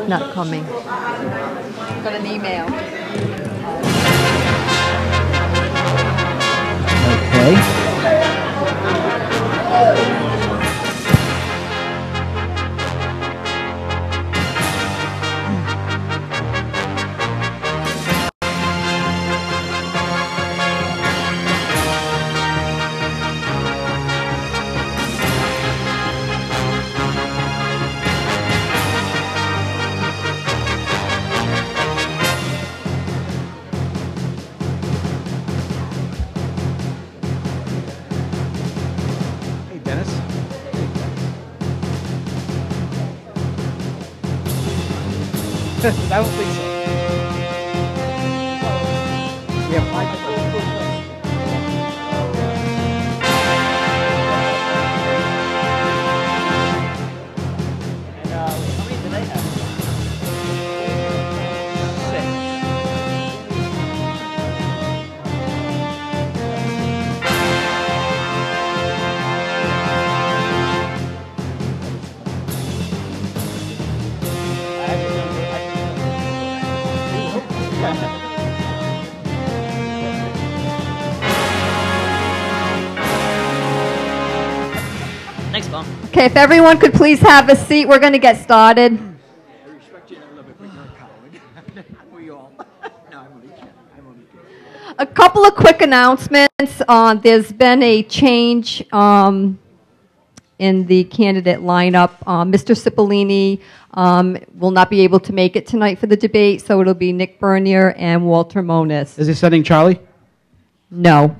He's not coming. Got an email. Okay. I don't think so. We have 5 minutes. And how many do they have? 6. Thanks, Mom. Okay, if everyone could please have a seat, we're going to get started. I respect you a little bit, but you're a coward. We all. No, I'm only kidding. A couple of quick announcements. There's been a change in the candidate lineup. Mr. Cipollini will not be able to make it tonight for the debate, so it'll be Nick Bernier and Walter Moniz. Is he sending Charlie? No.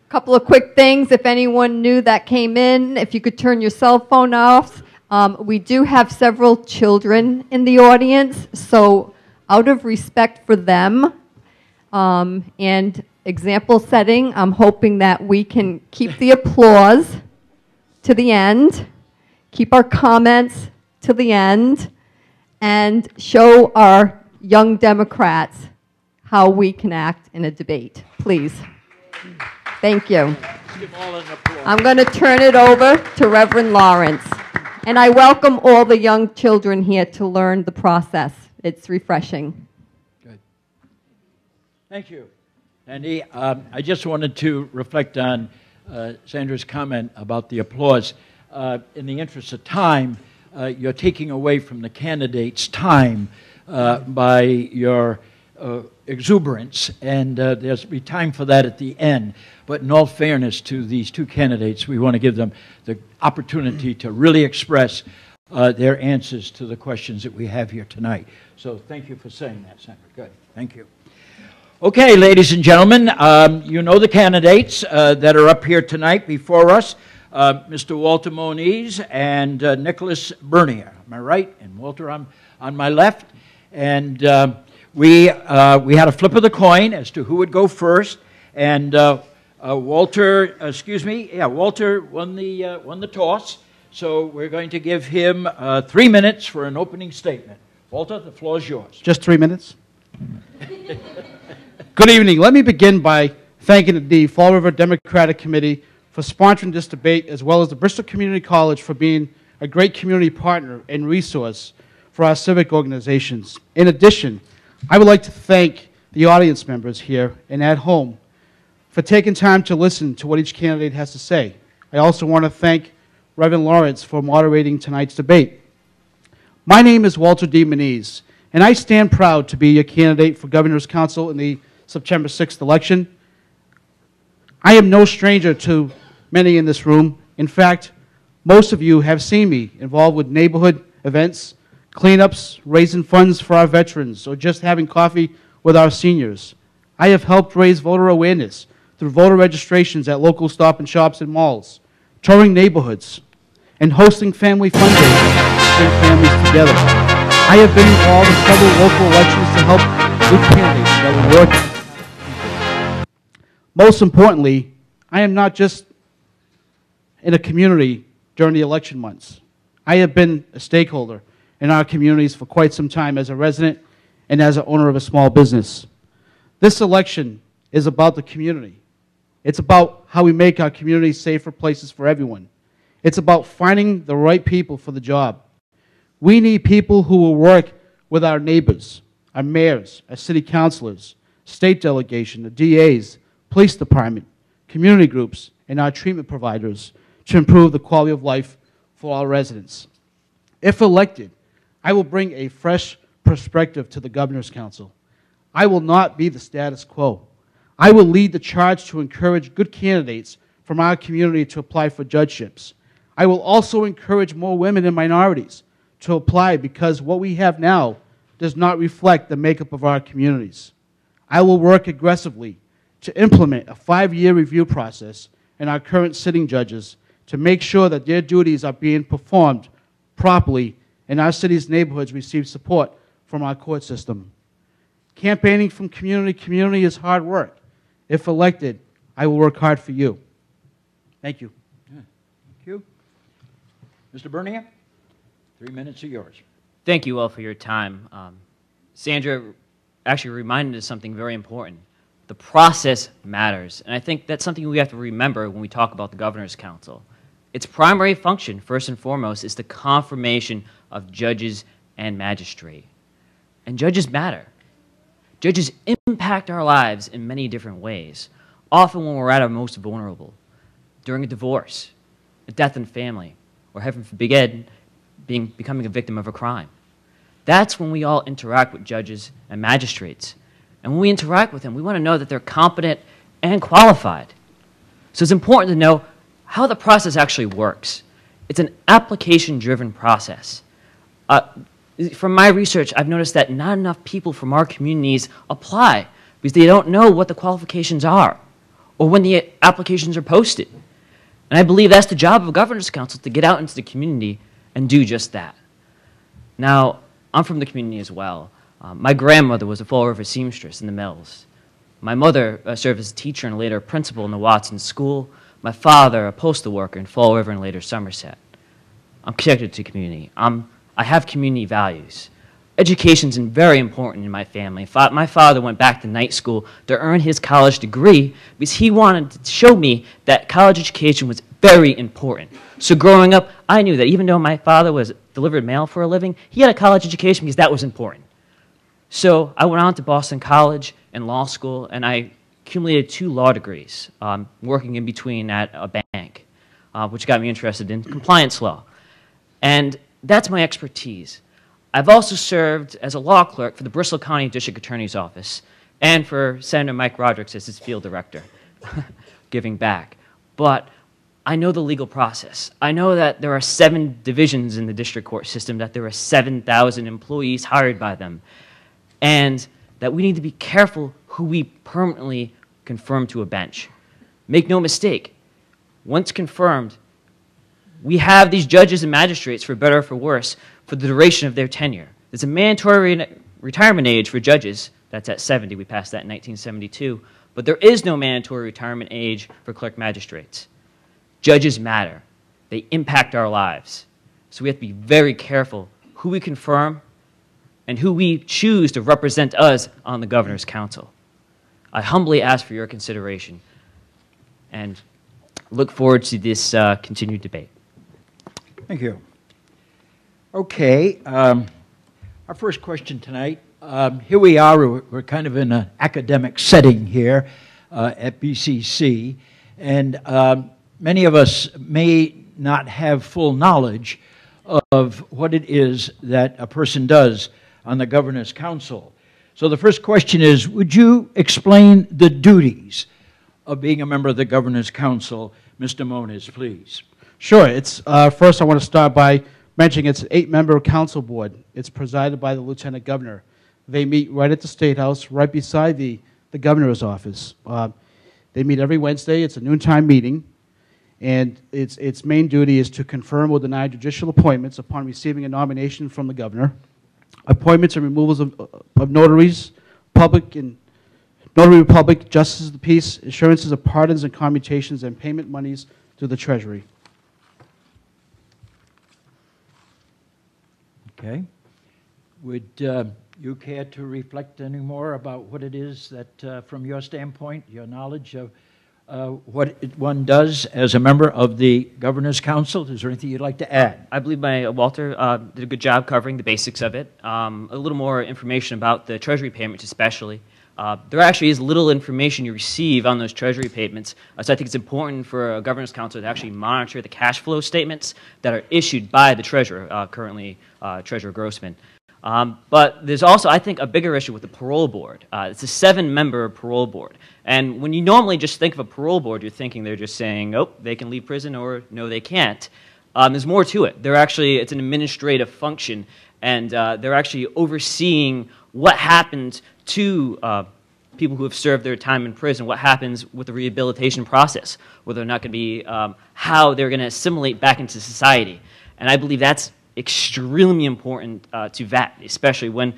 Couple of quick things. If anyone new that came in, if you could turn your cell phone off. We do have several children in the audience, so out of respect for them and example setting, I'm hoping that we can keep the applause to the end, keep our comments to the end, and show our young Democrats how we can act in a debate. Please. Thank you. I'm going to turn it over to Reverend Lawrence. And I welcome all the young children here to learn the process. It's refreshing. Good. Thank you, Andy. I just wanted to reflect on Sandra's comment about the applause. In the interest of time, you're taking away from the candidates' time by your exuberance, and there'll be time for that at the end. But in all fairness to these two candidates, we want to give them the opportunity to really express their answers to the questions that we have here tonight. So thank you for saying that, Sandra. Good. Thank you. Okay, ladies and gentlemen, you know the candidates that are up here tonight before us, Mr. Walter Moniz and Nicholas Bernier. Am I right? And Walter on my left. And we had a flip of the coin as to who would go first, and Walter won the toss. So we're going to give him 3 minutes for an opening statement. Walter, the floor is yours. Just 3 minutes? Good evening. Let me begin by thanking the Fall River Democratic Committee for sponsoring this debate, as well as the Bristol Community College for being a great community partner and resource for our civic organizations. In addition, I would like to thank the audience members here and at home for taking time to listen to what each candidate has to say. I also want to thank Reverend Lawrence for moderating tonight's debate. My name is Walter D. Moniz, and I stand proud to be your candidate for Governor's Council in the September 6th election. I am no stranger to many in this room. In fact, most of you have seen me involved with neighborhood events, cleanups, raising funds for our veterans, or just having coffee with our seniors. I have helped raise voter awareness through voter registrations at local Stop and Shops and malls, touring neighborhoods, and hosting family fun days to bring families together. I have been involved in several local elections to help good candidates that will work. Most importantly, I am not just in a community during the election months. I have been a stakeholder in our communities for quite some time as a resident and as an owner of a small business. This election is about the community. It's about how we make our communities safer places for everyone. It's about finding the right people for the job. We need people who will work with our neighbors, our mayors, our city councilors, state delegation, the DAs, police department, community groups, and our treatment providers to improve the quality of life for all residents. If elected, I will bring a fresh perspective to the Governor's Council. I will not be the status quo. I will lead the charge to encourage good candidates from our community to apply for judgeships. I will also encourage more women and minorities to apply because what we have now does not reflect the makeup of our communities. I will work aggressively to implement a 5-year review process in our current sitting judges to make sure that their duties are being performed properly and our city's neighborhoods receive support from our court system. Campaigning from community to community is hard work. If elected, I will work hard for you. Thank you. Yeah. Thank you. Mr. Bernier, 3 minutes are yours. Thank you all for your time. Sandra actually reminded us something very important. The process matters, and I think that's something we have to remember when we talk about the Governor's Council. Its primary function, first and foremost, is the confirmation of judges and magistrate. And judges matter. Judges impact our lives in many different ways, often when we're at our most vulnerable, during a divorce, a death in family, or heaven forbid, becoming a victim of a crime. That's when we all interact with judges and magistrates. And when we interact with them, we want to know that they're competent and qualified. So it's important to know how the process actually works. It's an application-driven process. From my research, I've noticed that not enough people from our communities apply because they don't know what the qualifications are or when the applications are posted. And I believe that's the job of a Governor's Council, to get out into the community and do just that. Now, I'm from the community as well. My grandmother was a Fall River seamstress in the mills. My mother served as a teacher and later a principal in the Watson School. My father, a postal worker in Fall River and later Somerset. I'm connected to community. I have community values. Education's very important in my family. My father went back to night school to earn his college degree because he wanted to show me that college education was very important. So growing up, I knew that even though my father was delivered mail for a living, he had a college education because that was important. So I went on to Boston College and law school, and I accumulated 2 law degrees, working in between at a bank, which got me interested in compliance law. And that's my expertise. I've also served as a law clerk for the Bristol County District Attorney's Office and for Senator Mike Rodrigues as his field director, giving back. But I know the legal process. I know that there are 7 divisions in the district court system, that there are 7,000 employees hired by them, and that we need to be careful who we permanently confirm to a bench. Make no mistake, once confirmed, we have these judges and magistrates, for better or for worse, for the duration of their tenure. There's a mandatory retirement age for judges. That's at 70. We passed that in 1972. But there is no mandatory retirement age for clerk magistrates. Judges matter. They impact our lives. So we have to be very careful who we confirm and who we choose to represent us on the Governor's Council. I humbly ask for your consideration and look forward to this continued debate. Thank you. Okay, our first question tonight. Here we are, we're kind of in an academic setting here at BCC, and many of us may not have full knowledge of what it is that a person does on the Governor's Council. So the first question is, would you explain the duties of being a member of the Governor's Council? Mr. Moniz, please. Sure. It's first I want to start by mentioning it's an 8-member council board. It's presided by the Lieutenant Governor. They meet right at the State House, right beside the Governor's office. They meet every Wednesday. It's a noontime meeting, and its main duty is to confirm or deny judicial appointments upon receiving a nomination from the Governor. Appointments and removals of notaries, public and notary public, justices of the peace, assurances of pardons and commutations, and payment monies to the Treasury. Okay. Would you care to reflect any more about what it is that, from your standpoint, your knowledge of what one does as a member of the Governor's Council. Is there anything you'd like to add? I believe Walter did a good job covering the basics of it. A little more information about the Treasury payments especially. There actually is little information you receive on those Treasury payments, so I think it's important for a Governor's Council to actually monitor the cash flow statements that are issued by the Treasurer, currently Treasurer Grossman. But there's also, I think, a bigger issue with the parole board. It's a 7-member parole board. And when you normally just think of a parole board, you're thinking they're just saying, oh, they can leave prison, or no, they can't. There's more to it. It's an administrative function, and they're actually overseeing what happens to people who have served their time in prison, what happens with the rehabilitation process, whether or not going to be how they're going to assimilate back into society. And I believe that's extremely important to vet, especially when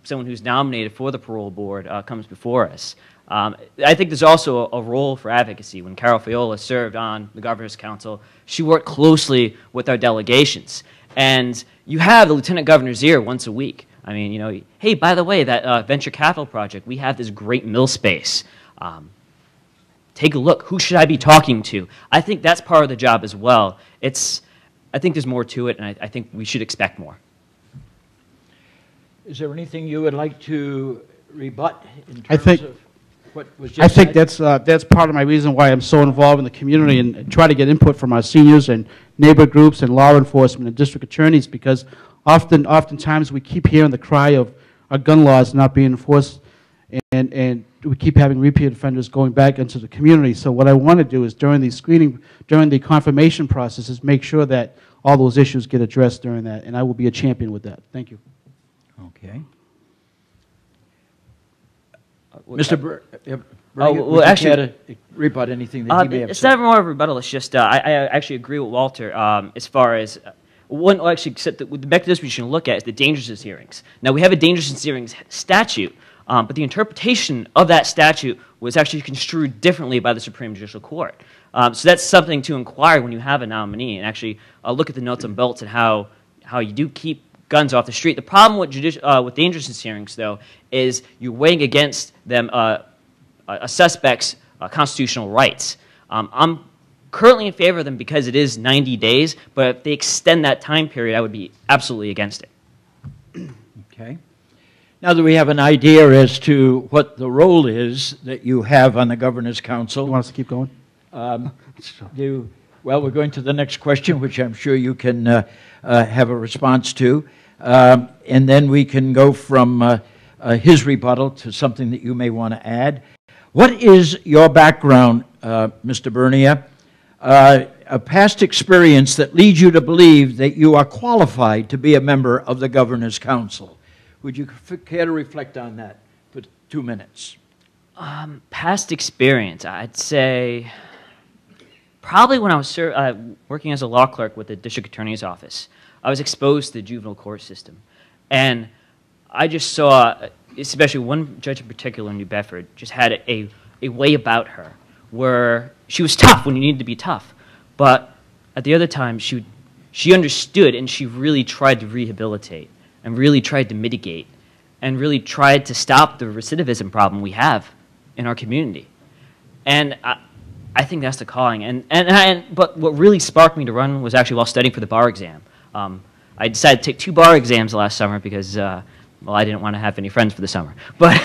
someone who's nominated for the parole board comes before us. I think there's also a role for advocacy. When Carol Fiola served on the Governor's Council, she worked closely with our delegations. And you have the Lieutenant Governor's ear once a week. I mean, you know, hey, by the way, that venture capital project, we have this great mill space. Take a look. Who should I be talking to? I think that's part of the job as well. I think there's more to it, and I think we should expect more. Is there anything you would like to rebut in I terms think- of what was just I think said? that's part of my reason why I'm so involved in the community and try to get input from our seniors and neighbor groups and law enforcement and district attorneys, because oftentimes we keep hearing the cry of our gun laws not being enforced, and we keep having repeat offenders going back into the community. So what I want to do is during the confirmation process, is make sure that all those issues get addressed during that, and I will be a champion with that. Thank you. Okay. Mr. Bernier, well, would you actually- care to rebut anything that he may have It's said? not more of a rebuttal. It's just I actually agree with Walter as far as one actually the mechanism we should look at is the dangerousness hearings. Now we have a dangerousness hearings statute, but the interpretation of that statute was actually construed differently by the Supreme Judicial Court. So that's something to inquire when you have a nominee, and actually look at the nuts and bolts and how you do keep guns off the street. The problem with dangerousness hearings, though, is you're weighing against them a suspect's constitutional rights. I'm currently in favor of them because it is 90 days, but if they extend that time period, I would be absolutely against it. Okay. Now that we have an idea as to what the role is that you have on the Governor's Council, You want us to keep going? well, we're going to the next question, which I'm sure you can have a response to. And then we can go from his rebuttal to something that you may want to add. What is your background, Mr. Bernier? A past experience that leads you to believe that you are qualified to be a member of the Governor's Council. Would you care to reflect on that for 2 minutes? Past experience, I'd say probably when I was working as a law clerk with the district attorney's office. I was exposed to the juvenile court system. And I just saw, especially one judge in particular in New Bedford, just had a way about her where she was tough when you needed to be tough. But at the other time, she understood, and she really tried to rehabilitate and really tried to mitigate and really tried to stop the recidivism problem we have in our community. And I think that's the calling. But what really sparked me to run was actually while studying for the bar exam. I decided to take 2 bar exams last summer because, well, I didn't want to have any friends for the summer. But,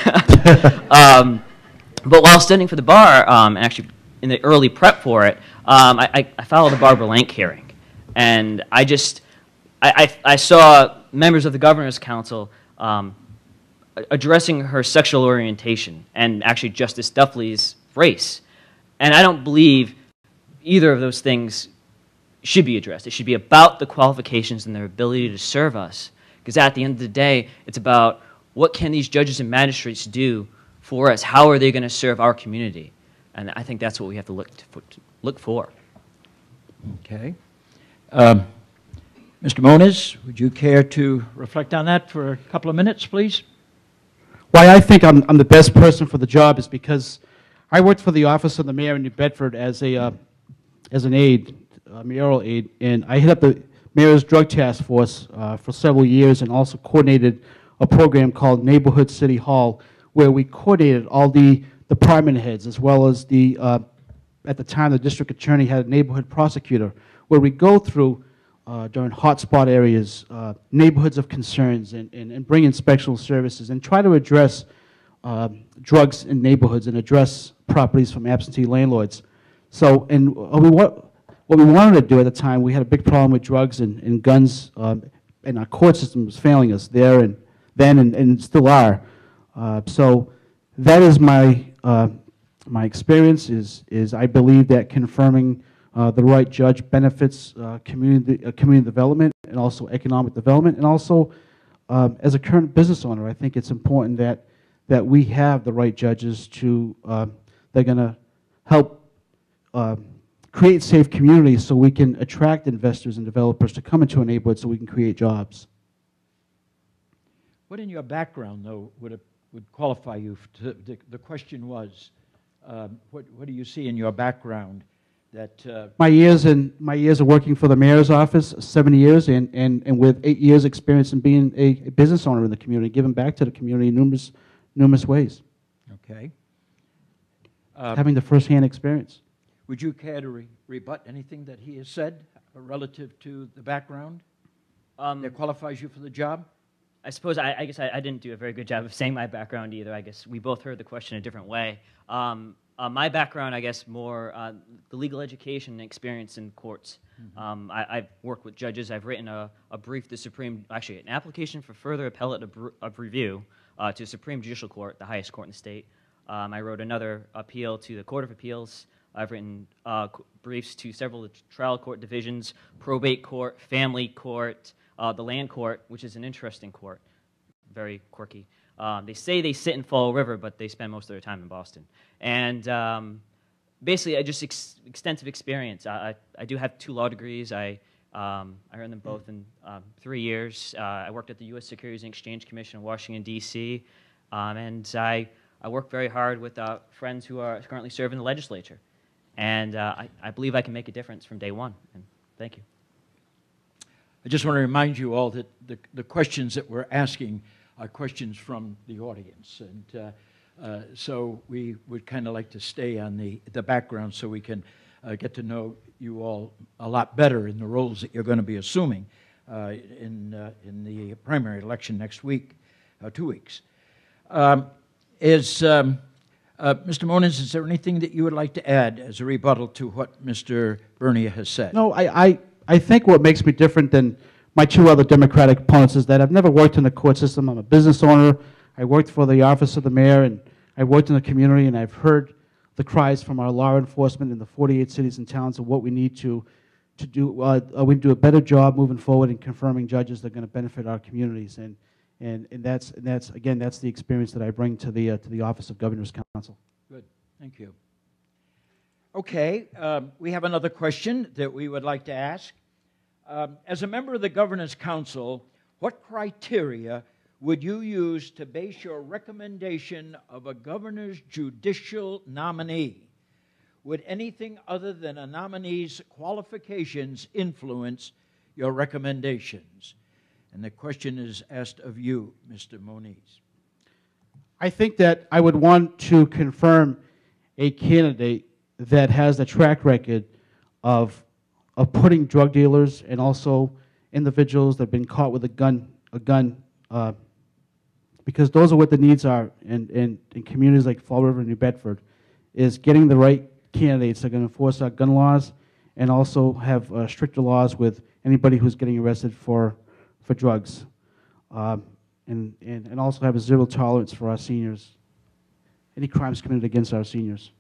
but while studying for the bar, actually in the early prep for it, I followed the Barbara Lank hearing. And I saw members of the Governor's Council addressing her sexual orientation and actually Justice Duffley's race. And I don't believe either of those things should be addressed. It should be about the qualifications and their ability to serve us. Because at the end of the day, it's about what can these judges and magistrates do for us? How are they going to serve our community? And I think that's what we have to look for. Okay. Mr. Moniz, would you care to reflect on that for a couple of minutes, please? Why I think I'm the best person for the job is because I worked for the office of the mayor in New Bedford as an aide, a mayoral aide, and I head up the mayor's drug task force for several years, and also coordinated a program called Neighborhood City Hall, where we coordinated all the department heads as well as the at the time, the district attorney had a neighborhood prosecutor, where we go through during hotspot areas, neighborhoods of concerns, and bring in special services and try to address drugs in neighborhoods and address properties from absentee landlords. So, and what we wanted to do at the time, we had a big problem with drugs and guns, and our court system was failing us there and then and still are. So that is my my experience is I believe that confirming the right judge benefits community development and also economic development, and also as a current business owner, I think it's important that we have the right judges to they're going to help create safe communities so we can attract investors and developers to come into a neighborhood so we can create jobs. What in your background, though, would qualify you to, the question was, what do you see in your background that... My years of working for the mayor's office, 7 years, and with 8 years experience in being a business owner in the community, giving back to the community in numerous ways. Okay. Having the first-hand experience. Would you care to rebut anything that he has said relative to the background that qualifies you for the job? I suppose I guess I didn't do a very good job of saying my background either. I guess we both heard the question a different way. My background, I guess, more the legal education and experience in courts. Mm-hmm. I've worked with judges. I've written a brief to Supreme, actually an application for further appellate of review to Supreme Judicial Court, the highest court in the state. I wrote another appeal to the Court of Appeals. I've written briefs to several trial court divisions, probate court, family court, the land court, which is an interesting court, very quirky. They say they sit in Fall River, but they spend most of their time in Boston. And basically, I just extensive experience. I do have 2 law degrees. I earned them both in 3 years. I worked at the U.S. Securities and Exchange Commission in Washington, D.C., and I work very hard with friends who are currently serving the legislature. And I believe I can make a difference from day one. And thank you. I just want to remind you all that the questions that we're asking are questions from the audience. And so we would kind of like to stay on the background so we can get to know you all a lot better in the roles that you're going to be assuming in the primary election next week, 2 weeks. Mr. Moniz, is there anything that you would like to add as a rebuttal to what Mr. Bernier has said? No, I think what makes me different than my 2 other Democratic opponents is that I've never worked in the court system. I'm a business owner. I worked for the office of the mayor, and I worked in the community, and I've heard the cries from our law enforcement in the 48 cities and towns of what we need to do. We do a better job moving forward in confirming judges that are going to benefit our communities, and that's again, that's the experience that I bring to the Office of Governor's Council. Good, thank you. Okay, we have another question that we would like to ask. As a member of the Governor's Council, what criteria would you use to base your recommendation of a governor's judicial nominee? Would anything other than a nominee's qualifications influence your recommendations? And the question is asked of you, Mr. Moniz. I think that I would want to confirm a candidate that has the track record of putting drug dealers and also individuals that have been caught with a gun, because those are what the needs are in communities like Fall River and New Bedford, is getting the right candidates that are going to enforce our gun laws and also have stricter laws with anybody who's getting arrested for drugs, and also have a zero tolerance for our seniors, any crimes committed against our seniors.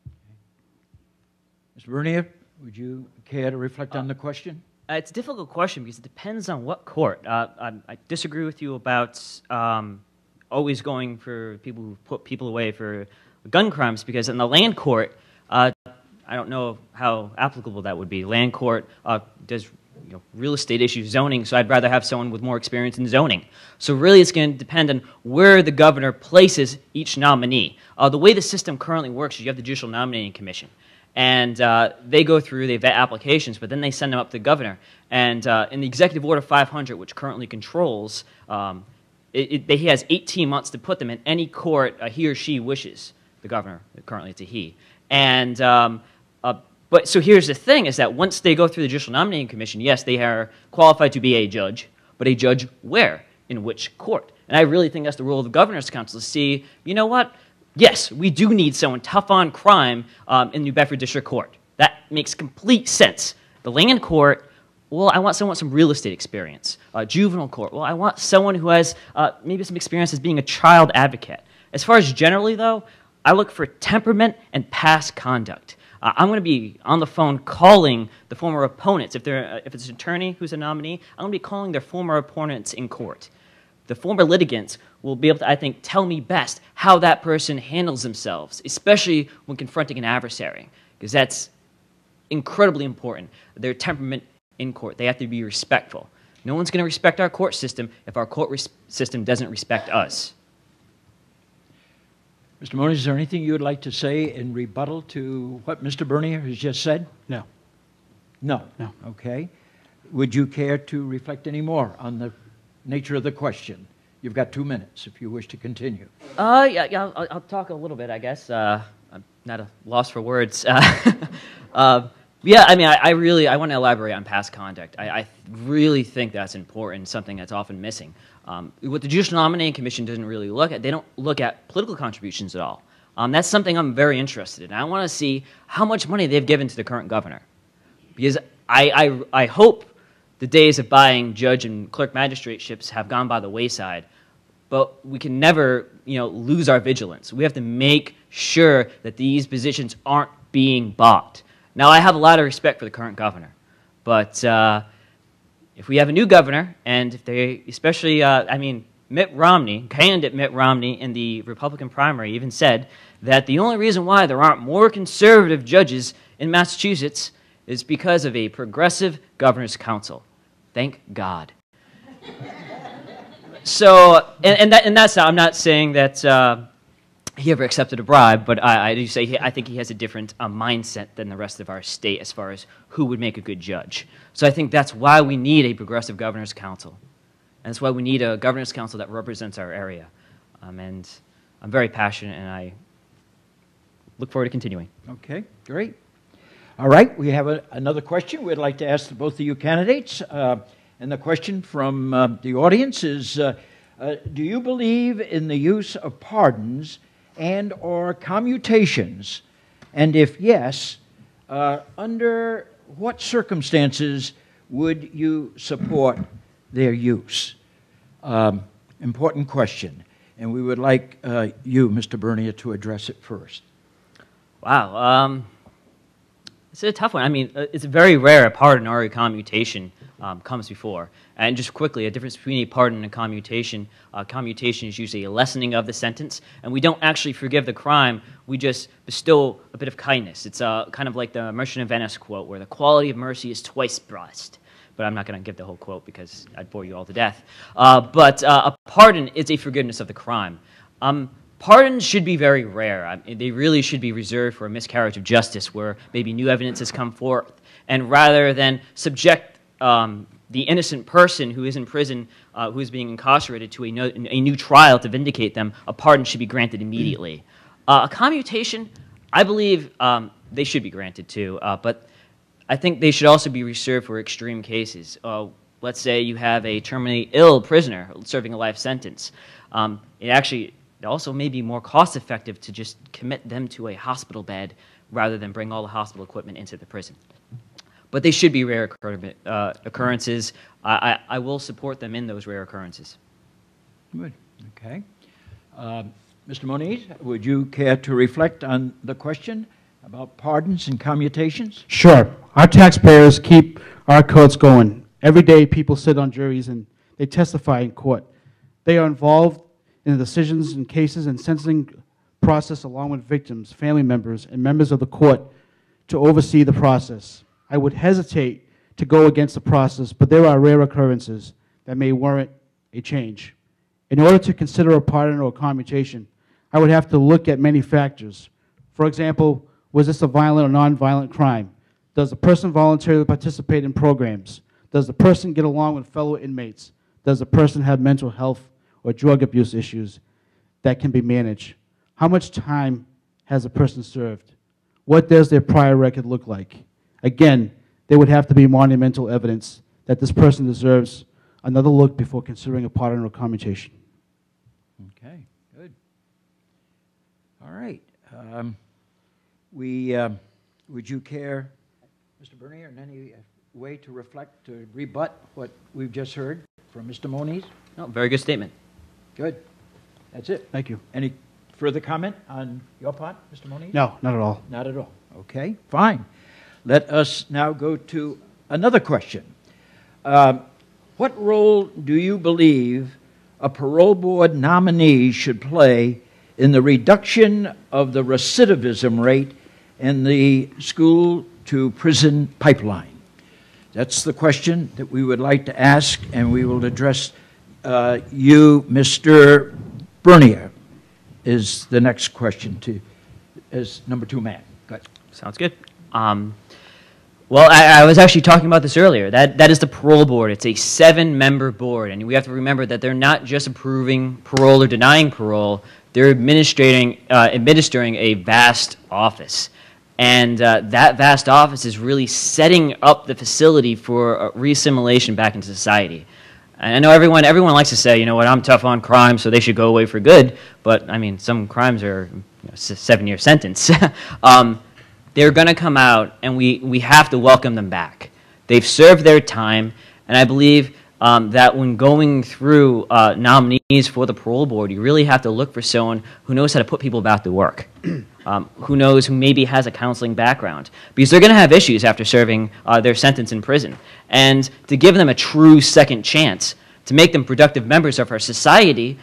Okay. Mr. Bernier, would you care to reflect on the question? It's a difficult question because it depends on what court. I disagree with you about always going for people who put people away for gun crimes, because in the land court, I don't know how applicable that would be. Land court does real estate issues, zoning, so I'd rather have someone with more experience in zoning. So really it's going to depend on where the governor places each nominee. The way the system currently works is you have the Judicial Nominating Commission. And they go through, they vet applications, but then they send them up to the governor. And in the Executive Order 500, which currently controls, he has 18 months to put them in any court he or she wishes, the governor, currently it's a he. And But so here's the thing, is that once they go through the Judicial Nominating Commission, yes, they are qualified to be a judge, but a judge where? In which court? And I really think that's the role of the Governor's Council, to see, you know what? Yes, we do need someone tough on crime in New Bedford District Court. That makes complete sense. The land court, well, I want someone with some real estate experience. Juvenile court, well, I want someone who has maybe some experience as being a child advocate. As far as generally, though, I look for temperament and past conduct. I'm going to be on the phone calling the former opponents. If it's an attorney who's a nominee, I'm going to be calling their former opponents in court. The former litigants will be able to, I think, tell me best how that person handles themselves, especially when confronting an adversary, because that's incredibly important. Their temperament in court. They have to be respectful. No one's going to respect our court system if our court system doesn't respect us. Mr. Moniz, is there anything you would like to say in rebuttal to what Mr. Bernier has just said? No. No. No. Okay. Would you care to reflect any more on the nature of the question? You've got 2 minutes if you wish to continue. Yeah, I'll talk a little bit, I guess. I'm not a loss for words. Yeah, I mean, I want to elaborate on past conduct. I really think that's important, something that's often missing. What the Judicial Nominating Commission doesn't really look at, they don't look at political contributions at all. That's something I'm very interested in. I want to see how much money they've given to the current governor. Because I hope the days of buying judge and clerk magistrate-ships have gone by the wayside, but we can never, lose our vigilance. We have to make sure that these positions aren't being bought. Now, I have a lot of respect for the current governor, but if we have a new governor, and if they, especially, Mitt Romney, candidate Mitt Romney in the Republican primary even said that the only reason why there aren't more conservative judges in Massachusetts is because of a progressive governor's council. Thank God. So, and that's not, I'm not saying that he ever accepted a bribe, but I do say I think he has a different mindset than the rest of our state as far as who would make a good judge. So I think that's why we need a progressive governor's council. And that's why we need a governor's council that represents our area. And I'm very passionate, and I look forward to continuing. Okay, great. All right, we have another question we'd like to ask both of you candidates. And the question from the audience is, do you believe in the use of pardons and or commutations? And if yes, under what circumstances would you support their use? Important question. And we would like you, Mr. Bernier, to address it first. Wow. It's a tough one. I mean, it's very rare a pardon or a commutation comes before. And just quickly, a difference between a pardon and a commutation. Commutation is usually a lessening of the sentence, and we don't actually forgive the crime. We just bestow a bit of kindness. It's kind of like the Merchant of Venice quote, where the quality of mercy is twice blessed. But I'm not going to give the whole quote because I'd bore you all to death. But a pardon is a forgiveness of the crime. Pardons should be very rare. They really should be reserved for a miscarriage of justice where maybe new evidence has come forth. And rather than subject the innocent person who is in prison, who is being incarcerated, to a new trial to vindicate them, a pardon should be granted immediately. A commutation, I believe they should be granted too, but I think they should also be reserved for extreme cases. Let's say you have a terminally ill prisoner serving a life sentence. It also may be more cost-effective to just commit them to a hospital bed rather than bring all the hospital equipment into the prison. But they should be rare occurrences. I will support them in those rare occurrences. Good. Okay. Mr. Moniz, would you care to reflect on the question about pardons and commutations? Sure. Our taxpayers keep our courts going. Every day people sit on juries and they testify in court. They are involved in the decisions and cases and sentencing process along with victims, family members, and members of the court to oversee the process. I would hesitate to go against the process, but there are rare occurrences that may warrant a change. In order to consider a pardon or a commutation, I would have to look at many factors. For example, was this a violent or nonviolent crime? Does the person voluntarily participate in programs? Does the person get along with fellow inmates? Does the person have mental health or drug abuse issues that can be managed? How much time has a person served? What does their prior record look like? Again, there would have to be monumental evidence that this person deserves another look before considering a pardon or commutation. Okay, good. All right. Would you care, Mr. Bernier, in any way to reflect, to rebut what we've just heard from Mr. Moniz? No, very good statement. Good. That's it. Thank you. Any further comment on your part, Mr. Moniz? No, not at all. Not at all. Okay, fine. Let us now go to another question. What role do you believe a parole board nominee should play in the reduction of the recidivism rate in the school-to-prison pipeline? That's the question that we would like to ask, and we will address you, Mr. Bernier, is the next question as number 2 man. Go ahead. Sounds good. Well, I was actually talking about this earlier. That is the parole board. It's a 7-member board, and we have to remember that they're not just approving parole or denying parole. They're administering a vast office, and that vast office is really setting up the facility for reassimilation back into society. And I know everyone likes to say, you know what, I'm tough on crime, so they should go away for good. But I mean, some crimes are 7-year sentence. They're going to come out, and we have to welcome them back. They've served their time, and I believe that when going through nominees for the parole board, you really have to look for someone who knows how to put people back to work, who maybe has a counseling background, because they're going to have issues after serving their sentence in prison. And to give them a true second chance, to make them productive members of our society,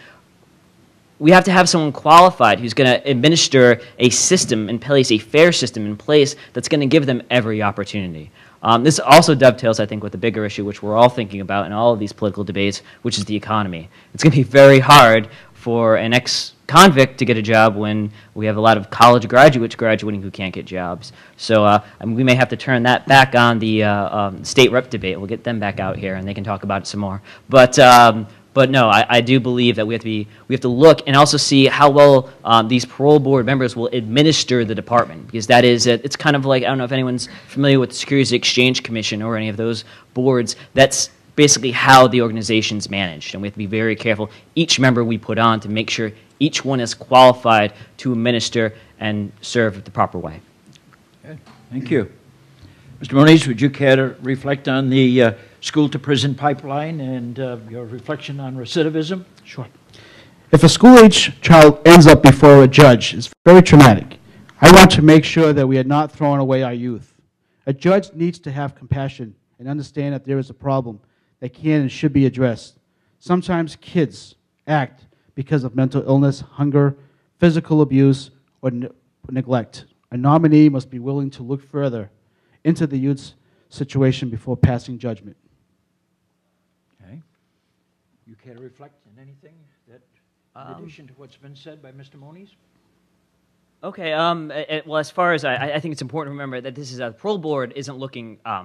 we have to have someone qualified who's going to administer a system in place, a fair system in place that's going to give them every opportunity. This also dovetails, I think, with the bigger issue, which we're all thinking about in all of these political debates, which is the economy. It's going to be very hard for an ex-convict to get a job when we have a lot of college graduates graduating who can't get jobs. So we may have to turn that back on the state rep debate. We'll get them back out here, and they can talk about it some more. But no, I do believe that we have to look and also see how well these parole board members will administer the department, because that is it's kind of like, I don't know if anyone's familiar with the Securities and Exchange Commission or any of those boards. That's basically how the organization's managed, and we have to be very careful each member we put on to make sure each one is qualified to administer and serve the proper way. Good. Thank you. Mr. Moniz, would you care to reflect on the school-to-prison pipeline and your reflection on recidivism? Sure. If a school-age child ends up before a judge, it's very traumatic. I want to make sure that we are not throwing away our youth. A judge needs to have compassion and understand that there is a problem that can and should be addressed. Sometimes kids act because of mental illness, hunger, physical abuse, or neglect. A nominee must be willing to look further into the youth's situation before passing judgment. Okay. You care to reflect on anything that, in addition to what's been said by Mr. Moniz? Okay. Well, as far as I think it's important to remember that this is the parole board isn't looking. I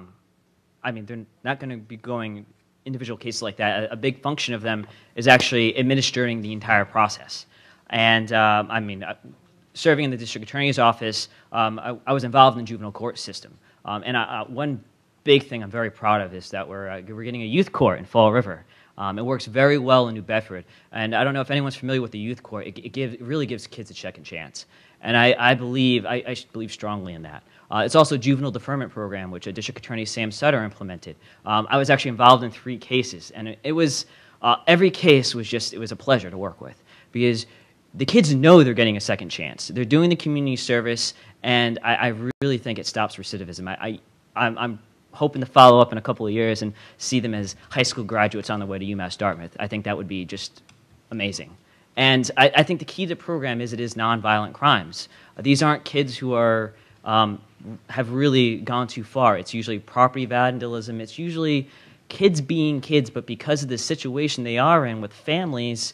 mean, they're not going to be going individual cases like that. A big function of them is actually administering the entire process. And I mean, serving in the district attorney's office, I was involved in the juvenile court system. And one big thing I'm very proud of is that we're getting a youth court in Fall River. It works very well in New Bedford. And I don't know if anyone's familiar with the youth court. It really gives kids a second chance. And I believe strongly in that. It's also a juvenile deferment program, which District Attorney Sam Sutter implemented. I was actually involved in 3 cases, and it was every case was it was a pleasure to work with, because the kids know they're getting a second chance. They're doing the community service, and I really think it stops recidivism. I'm hoping to follow up in a couple of years and see them as high school graduates on their way to UMass Dartmouth. I think that would be just amazing. And I think the key to the program is it is nonviolent crimes. These aren't kids who are have really gone too far. It's usually property vandalism. It's usually kids being kids, but because of the situation they are in with families,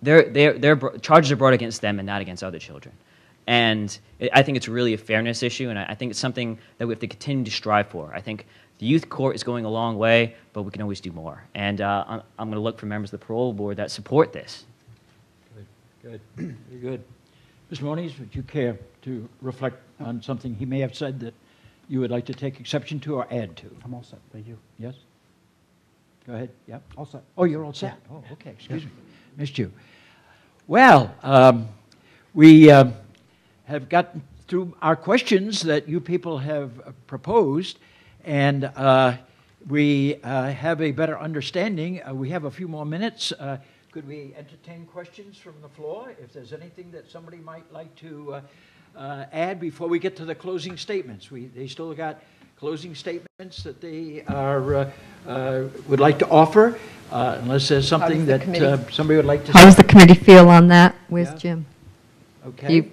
their charges are brought against them and not against other children. And I think it's really a fairness issue, and I think it's something that we have to continue to strive for. I think the youth court is going a long way, but we can always do more. And I'm going to look for members of the parole board that support this. Good, good, very good. Mr. Moniz, would you care to reflect on something he may have said that you would like to take exception to or add to? I'm all set. Thank you. Yes? Go ahead. Yep. All set. Oh, you're all set. Oh, okay. Excuse me. Missed you. Well, we have gotten through our questions that you people have proposed, and we have a better understanding. We have a few more minutes. Could we entertain questions from the floor? If there's anything that somebody might like to add before we get to the closing statements. They still got closing statements that they are, would like to offer, unless there's something that somebody would like to say. How does the committee feel on that? Where's Yeah. Jim? Okay. You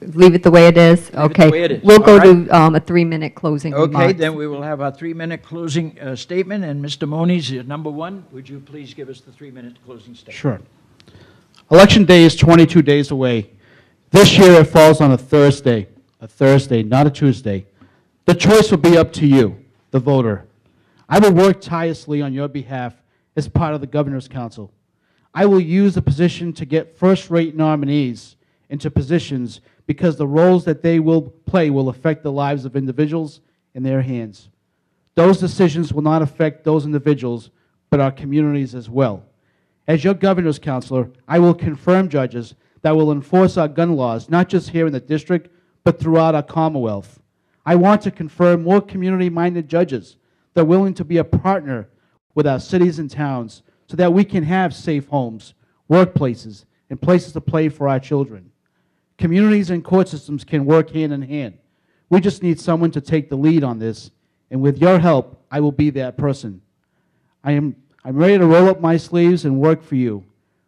leave it the way it is? Leave it Okay. the way it is. We'll go All to a 3-minute closing Okay, remarks. then we will have our 3-minute closing statement. And Mr. Moniz, number one, would you please give us the 3-minute closing statement? Sure. Election day is 22 days away. This year it falls on a Thursday, not a Tuesday. The choice will be up to you, the voter. I will work tirelessly on your behalf as part of the Governor's Council. I will use the position to get first-rate nominees into positions because the roles that they will play will affect the lives of individuals in their hands. Those decisions will not affect those individuals, but our communities as well. As your Governor's Counselor, I will confirm judges that will enforce our gun laws, not just here in the district, but throughout our Commonwealth. I want to confirm more community-minded judges that are willing to be a partner with our cities and towns so that we can have safe homes, workplaces, and places to play for our children. Communities and court systems can work hand in hand. We just need someone to take the lead on this, and with your help, I will be that person. I'm ready to roll up my sleeves and work for you.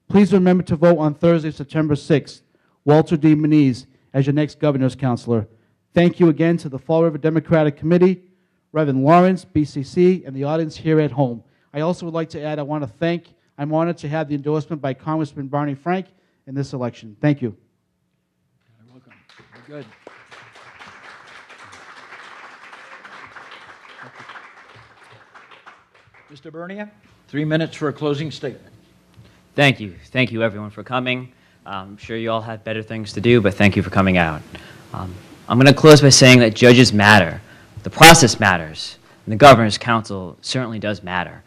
Please remember to vote on Thursday, September 6th, Walter D. Moniz as your next Governor's Counselor. Thank you again to the Fall River Democratic Committee, Reverend Lawrence, BCC, and the audience here at home. I also would like to add, I'm honored to have the endorsement by Congressman Barney Frank in this election. Thank you. You're welcome. Very good. Mr. Bernier, 3 minutes for a closing statement. Thank you. Thank you, everyone, for coming. I'm sure you all have better things to do, but thank you for coming out. I'm going to close by saying that judges matter. The process matters, and the Governor's Council certainly does matter.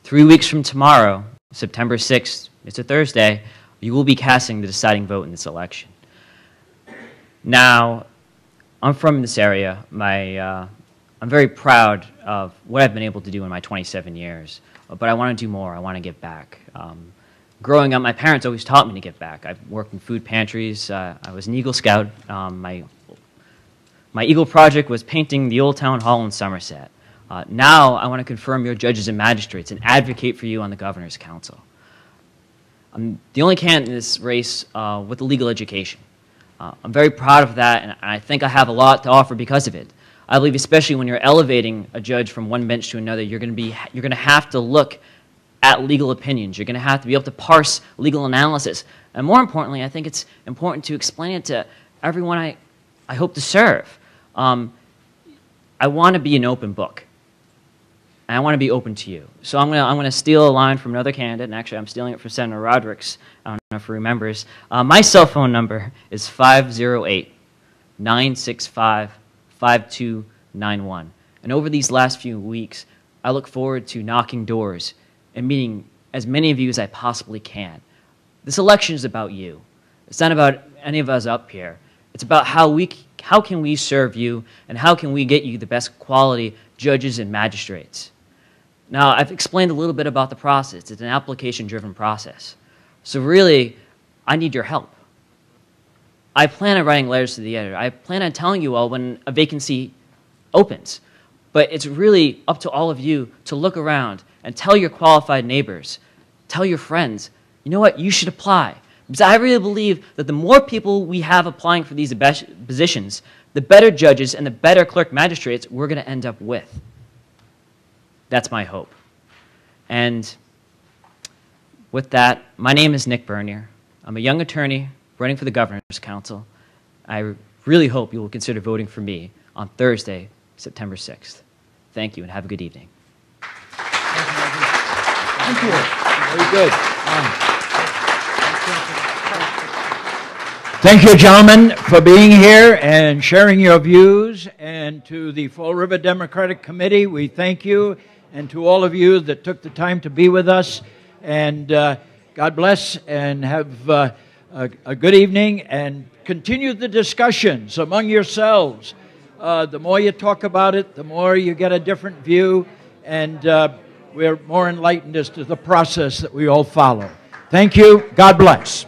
3 weeks from tomorrow, September 6th, it's a Thursday, you will be casting the deciding vote in this election. Now, I'm from this area. I'm very proud of what I've been able to do in my 27 years, but I want to do more. I want to give back. Growing up, my parents always taught me to give back. I've worked in food pantries. I was an Eagle Scout. My Eagle project was painting the Old Town Hall in Somerset. Now I want to confirm your judges and magistrates and advocate for you on the Governor's Council. I'm the only candidate in this race with a legal education. I'm very proud of that, and I think I have a lot to offer because of it. I believe especially when you're elevating a judge from one bench to another, you're going to have to look at legal opinions. You're going to have to be able to parse legal analysis. And more importantly, I think it's important to explain it to everyone I hope to serve. I want to be an open book. And I want to be open to you. So I'm going to steal a line from another candidate, and actually I'm stealing it from Senator Roderick's. I don't know if he remembers. My cell phone number is 508-965-5291. And over these last few weeks, I look forward to knocking doors and meeting as many of you as I possibly can. This election is about you. It's not about any of us up here. It's about how can we serve you and how can we get you the best quality judges and magistrates. Now, I've explained a little bit about the process. It's an application-driven process. So really, I need your help. I plan on writing letters to the editor. I plan on telling you all when a vacancy opens. But it's really up to all of you to look around and tell your qualified neighbors, tell your friends, you know what, you should apply. Because I really believe that the more people we have applying for these positions, the better judges and the better clerk magistrates we're going to end up with. That's my hope. And with that, my name is Nick Bernier. I'm a young attorney running for the Governor's Council. I really hope you will consider voting for me on Thursday, September 6th. Thank you, and have a good evening. Thank you. Very good. Thank you, gentlemen, for being here and sharing your views. And to the Fall River Democratic Committee, we thank you. And to all of you that took the time to be with us. And God bless and have a good evening. And continue the discussions among yourselves. The more you talk about it, the more you get a different view. And we're more enlightened as to the process that we all follow. Thank you. God bless.